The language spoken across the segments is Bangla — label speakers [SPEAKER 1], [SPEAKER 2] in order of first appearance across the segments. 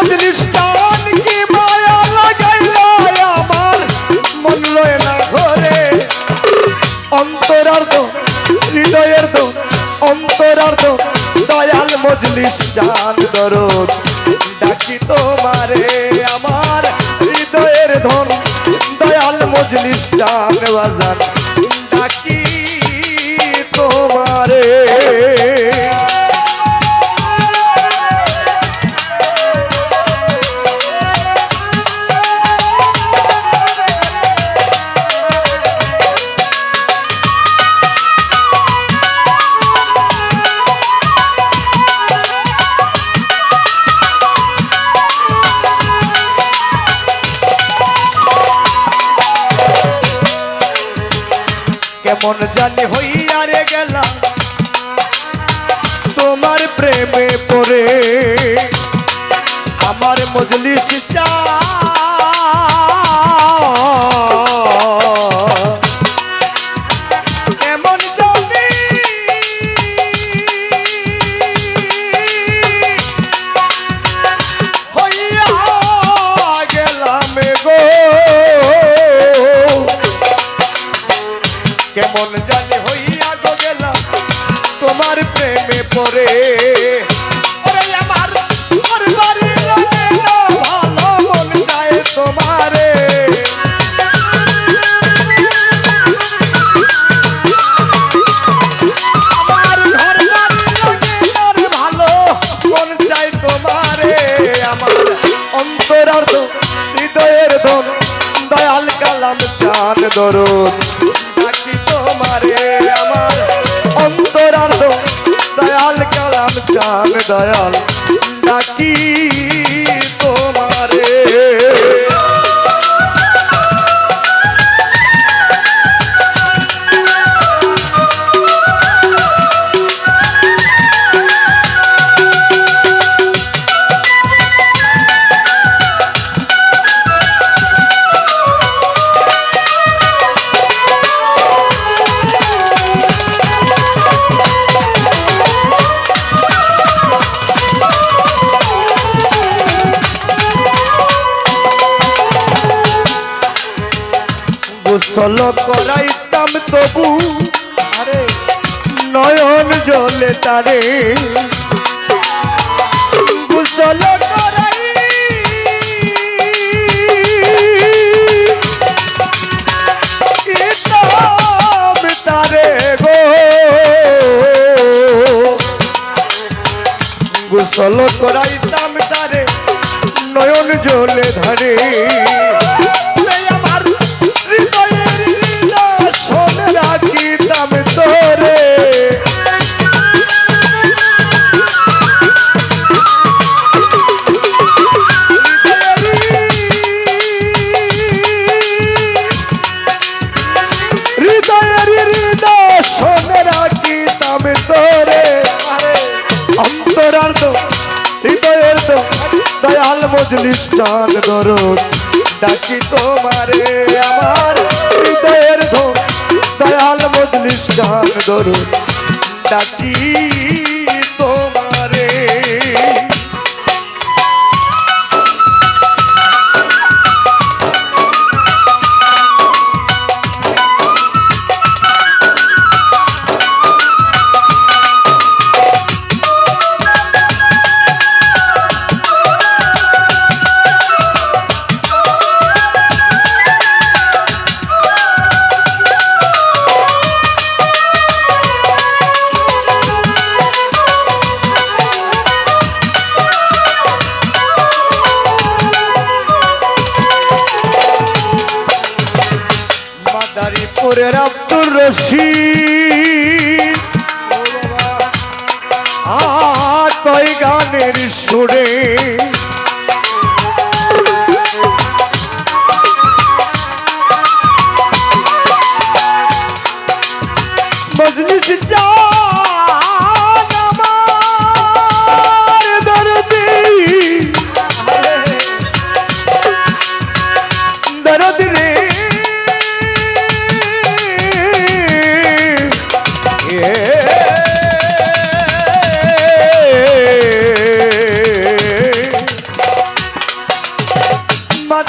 [SPEAKER 1] মজলিস টান কি মায়া লাগাইল আমার মন লয় না ঘরে অন্তরার্ধ হৃদয়ের দোন অন্তরার্ধ দয়াল মজলিস টান দরদ ডাকি তোমারে আমার হৃদয়ের ধন দয়াল মজলিস টান বাজান ডাকি তোমারে কেমন জানি হইয়া রে গেলাম তোমার প্রেমে পড়ে আমার মজলিস কেমন জানি হইয়া গেলাম গো কেমন জানি হইয়া গো গেলাম তোমার প্রেমে পড়ে আমার ভালো মন চায় তোমারে আমার ঘর ভালো মন চায় তোমারে আমার অন্তরার্ধ হৃদয়ের ধন দয়াল কালাম চান দরদ ডাকি তোমারে আমার অন্তরার্ধ দয়াল কালাম চান দয়াল ডাকি তোমারে গোসল করাইতাম তবু আরে নয়ন জলে তারে গোসল করাইতাম তারে গো গোসল করাইতাম তারে নয়ন জলে ধারে হৃদয়ের তো দয়াল মজলিস টান দরদ ডাকি তোমারে আমার হৃদয়ের তো দয়াল মজলিস টান দরদ ডাকি তোমারে মাদারীপুরের আব্দুর রশিদ কই গানের সুরে মজলিস জান আমার দরদি দরদ রে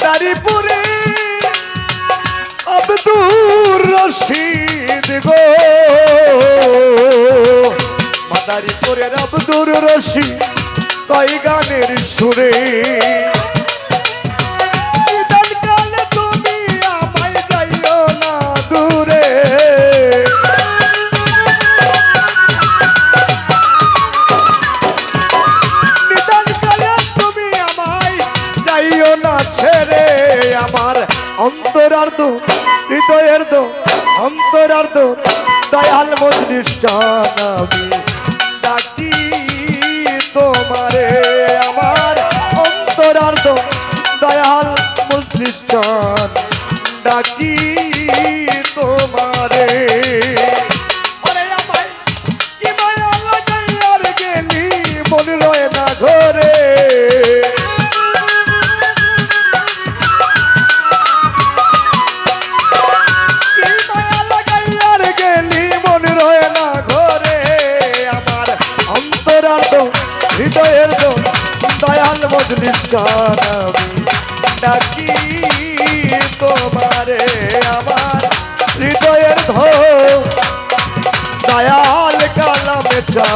[SPEAKER 1] মাদারীপুরে আব্দুর রশিদ গো, মাদারীপুরের আব্দুর রশিদ কয় গানের সুরে। নিদান কালে তুমি আমায় যাইও না দূরে, নিদান কালে তুমি আমায় যাইও না ছেড়ে। আমার অন্তরার্ধ হৃদয়ের দো অন্তরার্ধ দয়াল মজলিস জান আমি ডাকি তোমারে। আমার অন্তরার্ধ দয়াল মজলিস জান ডাকি তোমারে। ওরে আমায় কি মায়া লাগাইয়ার গেলি মন রয় না ঘরে, হৃদয়ের দয়াল মজলিস জান আমি ডাকি তোমারে। আমার হৃদয়ের দয়াল কালামে চা